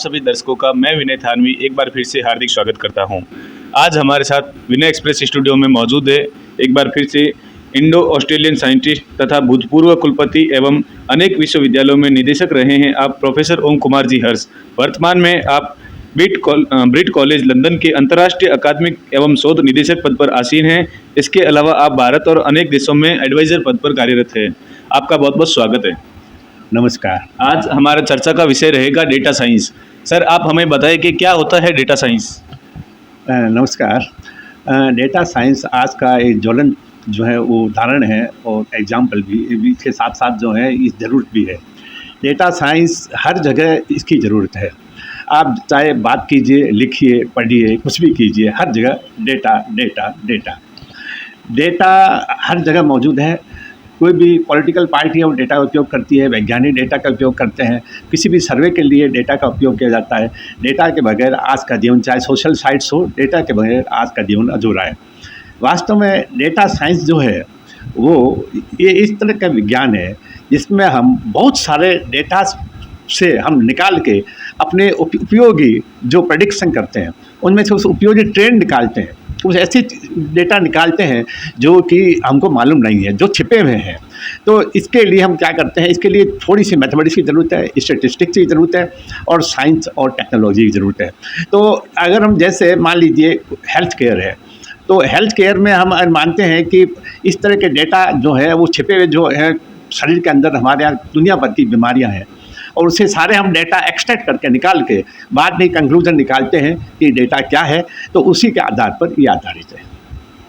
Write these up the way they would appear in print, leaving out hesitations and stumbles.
सभी दर्शकों का मैं विनय थानवी एक बार फिर से हार्दिक स्वागत करता हूं। आज हमारे साथ विनय एक्सप्रेस स्टूडियो में मौजूद है एक बार फिर से इंडो ऑस्ट्रेलियन साइंटिस्ट तथा भूतपूर्व कुलपति एवं अनेक विश्वविद्यालयों में निदेशक रहे हैं आप प्रोफेसर ओम कुमार जी हर्ष। वर्तमान में आप ब्रिट कॉलेज लंदन के अंतर्राष्ट्रीय अकादमिक एवं शोध निदेशक पद पर आसीन हैं। इसके अलावा आप भारत और अनेक देशों में एडवाइजर पद पर कार्यरत हैं। आपका बहुत बहुत स्वागत है। नमस्कार। आज हमारा चर्चा का विषय रहेगा डेटा साइंस। सर, आप हमें बताएं कि क्या होता है डेटा साइंस। नमस्कार। डेटा साइंस आज का एक ज्वलन जो है वो उदाहरण है और एग्जाम्पल भी इसके साथ साथ जो है इस ज़रूरत भी है। डेटा साइंस हर जगह इसकी ज़रूरत है। आप चाहे बात कीजिए, लिखिए, पढ़िए, कुछ भी कीजिए, हर जगह डेटा डेटा डेटा डेटा हर जगह मौजूद है। कोई भी पॉलिटिकल पार्टी है वो डेटा का उपयोग करती है, वैज्ञानिक डेटा का उपयोग करते हैं, किसी भी सर्वे के लिए डेटा का उपयोग किया जाता है। डेटा के बगैर आज का जीवन, चाहे सोशल साइट्स हो, डेटा के बगैर आज का जीवन अधूरा है। वास्तव में डेटा साइंस जो है वो ये इस तरह का विज्ञान है जिसमें हम बहुत सारे डेटा से हम निकाल के अपने उपयोगी जो प्रेडिक्शन करते हैं उनमें से उस उपयोगी ट्रेंड निकालते हैं, कुछ ऐसी डेटा निकालते हैं जो कि हमको मालूम नहीं है, जो छिपे हुए हैं। तो इसके लिए हम क्या करते हैं, इसके लिए थोड़ी सी मैथमेटिक्स की ज़रूरत है, स्टैटिस्टिक्स की ज़रूरत है और साइंस और टेक्नोलॉजी की ज़रूरत है। तो अगर हम जैसे मान लीजिए हेल्थ केयर है, तो हेल्थ केयर में हम मानते हैं कि इस तरह के डेटा जो है वो छिपे हुए जो है शरीर के अंदर हमारे यहाँ दुनिया भर की बीमारियाँ हैं और उससे सारे हम डेटा एक्सट्रैक्ट करके निकाल के बाद में कंक्लूजन निकालते हैं कि डेटा क्या है, तो उसी के आधार पर ये आधारित है।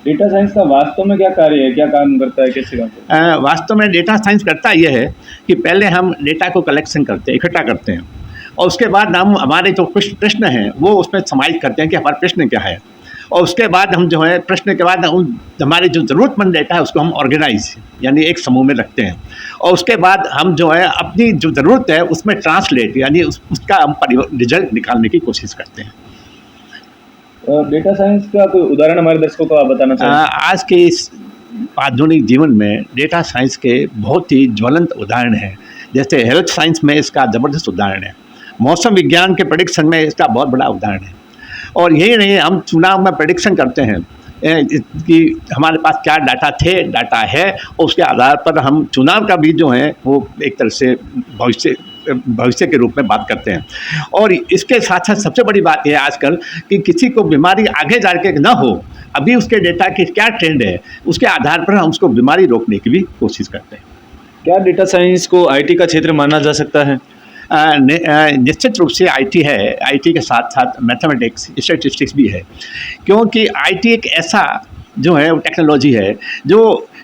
डेटा साइंस का वास्तव में क्या कार्य है, क्या काम करता है, कैसे काम करता है? वास्तव में डेटा साइंस करता यह है कि पहले हम डेटा को कलेक्शन करते हैं, इकट्ठा करते हैं और उसके बाद हम हमारे जो प्रश्न हैं वो उसमें समाहित करते हैं कि हमारा प्रश्न क्या है और उसके बाद हम जो है प्रश्न के बाद हमारे जो ज़रूरतमंद डेटा है उसको हम ऑर्गेनाइज यानी एक समूह में रखते हैं और उसके बाद हम जो है अपनी जो ज़रूरत है उसमें ट्रांसलेट यानी उसका हम रिजल्ट निकालने की कोशिश करते हैं। डेटा साइंस का कोई उदाहरण हमारे दर्शकों को आप बताना चाहिए। आज के इस आधुनिक जीवन में डेटा साइंस के बहुत ही ज्वलंत उदाहरण हैं। जैसे हेल्थ साइंस में इसका ज़बरदस्त उदाहरण है, मौसम विज्ञान के प्रेडिक्शन में इसका बहुत बड़ा उदाहरण है। और यही नहीं, हम चुनाव में प्रेडिक्शन करते हैं कि हमारे पास क्या डाटा है और उसके आधार पर हम चुनाव का भी जो है वो एक तरह से भविष्य के रूप में बात करते हैं। और इसके साथ साथ सबसे बड़ी बात यह है आजकल कि किसी को बीमारी आगे जा के ना हो, अभी उसके डेटा की क्या ट्रेंड है उसके आधार पर हम उसको बीमारी रोकने की भी कोशिश करते हैं। क्या डेटा साइंस को आईटी का क्षेत्र माना जा सकता है? निश्चित रूप से आईटी है, आईटी के साथ साथ मैथमेटिक्स, स्टैटिस्टिक्स भी है, क्योंकि आईटी एक ऐसा जो है वो टेक्नोलॉजी है जो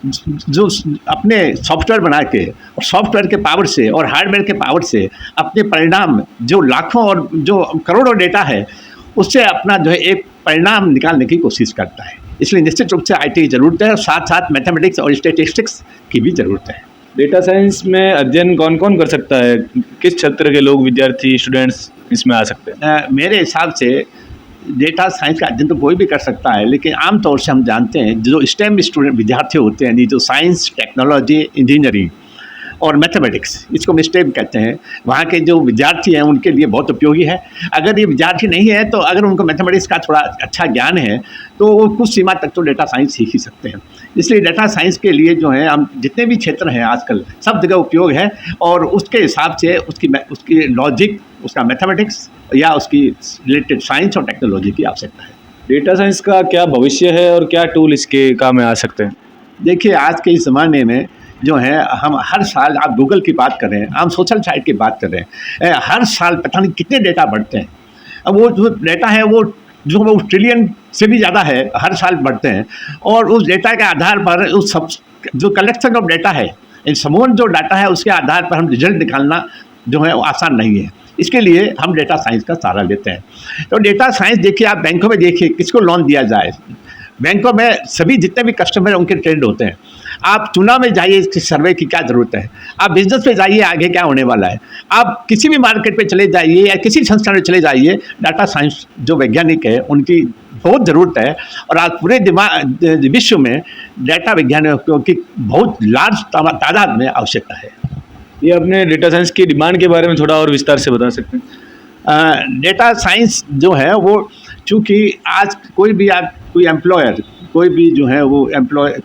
अपने सॉफ्टवेयर बना के और सॉफ्टवेयर के पावर से और हार्डवेयर के पावर से अपने परिणाम जो लाखों और जो करोड़ों डेटा है उससे अपना जो है एक परिणाम निकालने की कोशिश करता है। इसलिए निश्चित रूप से आईटी की ज़रूरत है और साथ साथ मैथमेटिक्स और स्टैटिस्टिक्स की भी ज़रूरत है। डेटा साइंस में अध्ययन कौन कौन कर सकता है, किस क्षेत्र के लोग, विद्यार्थी, स्टूडेंट्स इसमें आ सकते हैं? मेरे हिसाब से डेटा साइंस का अध्ययन तो कोई भी कर सकता है, लेकिन आमतौर से हम जानते हैं जो स्टेम स्टूडेंट विद्यार्थी होते हैं, जो साइंस, टेक्नोलॉजी, इंजीनियरिंग और मैथमेटिक्स, इसको हम स्टेम कहते हैं, वहाँ के जो विद्यार्थी हैं उनके लिए बहुत उपयोगी है। अगर ये विद्यार्थी नहीं है तो अगर उनको मैथमेटिक्स का थोड़ा अच्छा ज्ञान है तो वो कुछ सीमा तक तो डेटा साइंस सीख ही सकते हैं। इसलिए डेटा साइंस के लिए जो है हम जितने भी क्षेत्र हैं आजकल सब जगह उपयोग है और उसके हिसाब से उसकी लॉजिक, उसका मैथमेटिक्स या उसकी रिलेटेड साइंस और टेक्नोलॉजी की आवश्यकता है। डेटा साइंस का क्या भविष्य है और क्या टूल इसके काम में आ सकते हैं? देखिए, आज के इस ज़माने में जो है हम हर साल, आप गूगल की बात कर रहे हैं, हम सोशल साइट की बात कर रहे हैं, हर साल पता नहीं कितने डेटा बढ़ते हैं। अब वो जो डेटा है वो ट्रिलियन से भी ज़्यादा है, हर साल बढ़ते हैं और उस डेटा के आधार पर उस सब जो कलेक्शन ऑफ डेटा है, इन समूह जो डाटा है उसके आधार पर हम रिजल्ट निकालना जो है वो आसान नहीं है। इसके लिए हम डेटा साइंस का सहारा लेते हैं। तो डेटा साइंस देखिए, आप बैंकों में देखिए किसको लोन दिया जाए, बैंकों में सभी जितने भी कस्टमर हैं उनके ट्रेंड होते हैं। आप चुनाव में जाइए, इसकी सर्वे की क्या ज़रूरत है, आप बिजनेस पे जाइए आगे क्या होने वाला है, आप किसी भी मार्केट पे चले जाइए या किसी संस्थान में चले जाइए, डाटा साइंस जो वैज्ञानिक है उनकी बहुत ज़रूरत है। और आज पूरे विश्व में डाटा वैज्ञानिकों की बहुत लार्ज तादाद में आवश्यकता है। ये अपने डेटा साइंस की डिमांड के बारे में थोड़ा और विस्तार से बता सकते हैं? डेटा साइंस जो है वो, चूँकि आज कोई एम्प्लॉयर, कोई भी जो है वो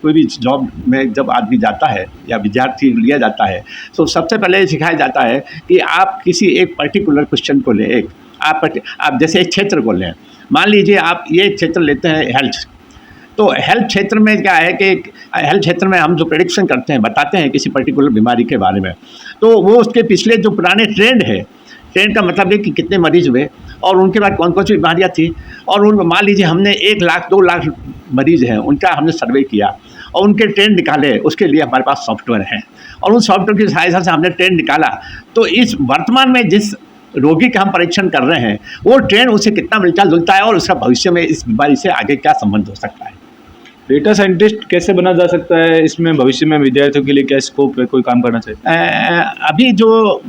कोई भी जॉब में जब आदमी जाता है या विद्यार्थी लिया जाता है, तो सबसे पहले ये सिखाया जाता है कि आप किसी एक पर्टिकुलर क्वेश्चन को लें, आप जैसे एक क्षेत्र को लें। मान लीजिए आप ये क्षेत्र लेते हैं हेल्थ, तो हेल्थ क्षेत्र में क्या है कि हेल्थ क्षेत्र में हम जो प्रेडिक्शन करते हैं, बताते हैं किसी पर्टिकुलर बीमारी के बारे में, तो वो उसके पिछले जो पुराने ट्रेंड है, ट्रेंड का मतलब है कि कितने मरीज हुए और उनके बाद कौन कौन सी बीमारियाँ थी, और उन मान लीजिए हमने 1 लाख 2 लाख मरीज हैं, उनका हमने सर्वे किया और उनके ट्रेंड निकाले, उसके लिए हमारे पास सॉफ्टवेयर हैं और उन सॉफ्टवेयर की सहायता से हमने ट्रेंड निकाला। तो इस वर्तमान में जिस रोगी का हम परीक्षण कर रहे हैं, वो ट्रेंड उससे कितना मिलता जुलता है और उसका भविष्य में इस बीमारी से आगे क्या संबंध हो सकता है। डेटा साइंटिस्ट कैसे बना जा सकता है, इसमें भविष्य में विद्यार्थियों के लिए क्या स्कोप है, कोई काम करना चाहिए? अभी जो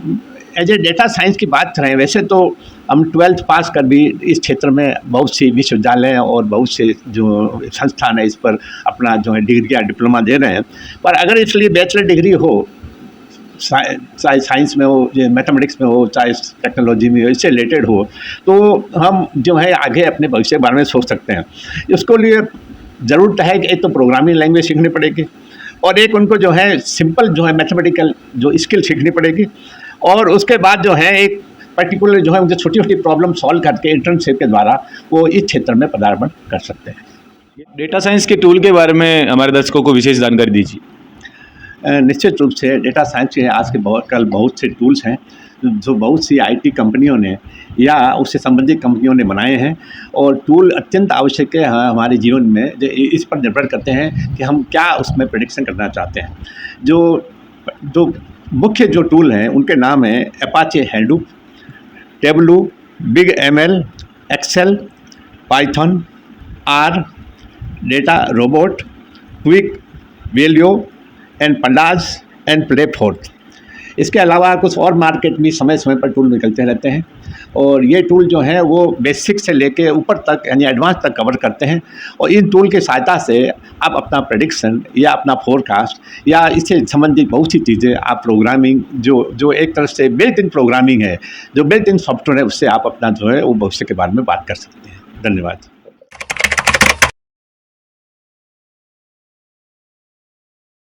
एज ए डेटा साइंस की बात करें, वैसे तो हम 12th पास कर भी इस क्षेत्र में बहुत सी विश्वविद्यालय और बहुत से जो संस्थान है इस पर अपना जो है डिग्री या डिप्लोमा दे रहे हैं, पर अगर इसलिए बैचलर डिग्री हो, चाहे साइंस में हो, चाहे मैथमेटिक्स में हो, चाहे टेक्नोलॉजी में हो, इससे रिलेटेड हो, तो हम जो है आगे अपने भविष्य के बारे में सोच सकते हैं। इसको लिए ज़रूरत है कि एक तो प्रोग्रामिंग लैंग्वेज सीखनी पड़ेगी और एक उनको जो है सिंपल जो है मैथमेटिकल जो स्किल सीखनी पड़ेगी, और उसके बाद जो है एक पर्टिकुलर जो है उनसे छोटी छोटी प्रॉब्लम सॉल्व करके इंटर्नशिप के द्वारा वो इस क्षेत्र में पदार्पण कर सकते हैं। डेटा साइंस के टूल के बारे में हमारे दर्शकों को विशेष जानकारी दीजिए। निश्चित रूप से डेटा साइंस के आज के कल बहुत से टूल्स हैं जो बहुत सी आईटी कंपनियों ने या उससे संबंधित कंपनियों ने बनाए हैं, और टूल अत्यंत आवश्यक है हमारे जीवन में। इस पर निर्भर करते हैं कि हम क्या उसमें प्रेडिक्शन करना चाहते हैं। जो मुख्य जो टूल हैं उनके नाम हैं Apache Hadoop, Tableau, BigML, Excel, Python, R, DataRobot, क्विक, वेलियो एंड पंडाज एंड प्लेफोर्थ। इसके अलावा कुछ और मार्केट में समय समय पर टूल निकलते रहते हैं, और ये टूल जो हैं वो बेसिक से लेके ऊपर तक यानी एडवांस तक कवर करते हैं, और इन टूल की सहायता से आप अपना प्रेडिक्शन या अपना फोरकास्ट या इससे संबंधित बहुत सी चीज़ें आप प्रोग्रामिंग जो एक तरह से बिल्ट इन प्रोग्रामिंग है, जो बिल्ट इन सॉफ्टवेयर है, उससे आप अपना जो है वो भविष्य के बारे में बात कर सकते हैं। धन्यवाद।